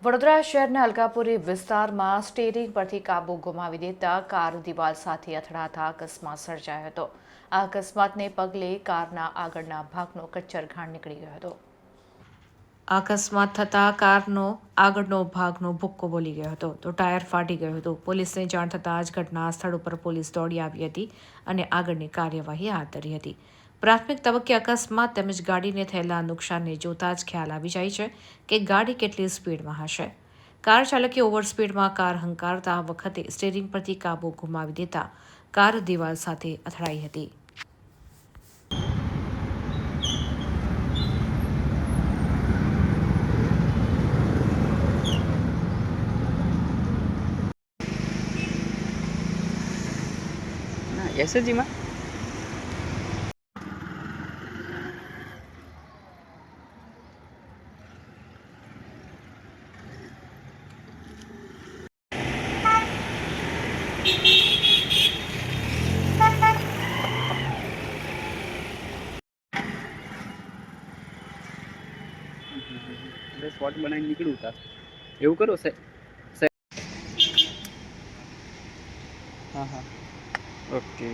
વડોદરા શહેરના અલકાપુરી વિસ્તારમાં સ્ટીરિંગ પરથી કાબુ ગુમાવી દેતા કાર દિવાલ સાથે અથડાતા અકસ્માત સર્જાયો હતો. આ અકસ્માતને પગલે કારના આગળના ભાગનો કચ્છરઘાણ નીકળી ગયો હતો. અકસ્માત થતાં કારનો આગળનો ભાગનો ભુક્કો બોલી ગયો હતો તો ટાયર ફાટી ગયું હતું. પોલીસને જાણ થતાં જ ઘટના સ્થળ ઉપર પોલીસ દોડી આવી હતી અને આગળની કાર્યવાહી હાથ ધરી હતી. પ્રાથમિક તબક્કે અકસ્માત તેમજ ગાડીને થયેલા નુકસાનને જોતા જ ખ્યાલ આવી જાય છે કે ગાડી કેટલી સ્પીડમાં હશે. કાર ચાલકે ઓવર સ્પીડમાં કાર હંકારતા વખતે સ્ટીરિંગ પરથી કાબુ ગુમાવી દેતા કાર દિવાલ સાથે અથડાઈ હતી. એસએજીમાં સ્પોટ બનાવીને નીકળ્યું હતા એવું કરો હા હા ઓકે.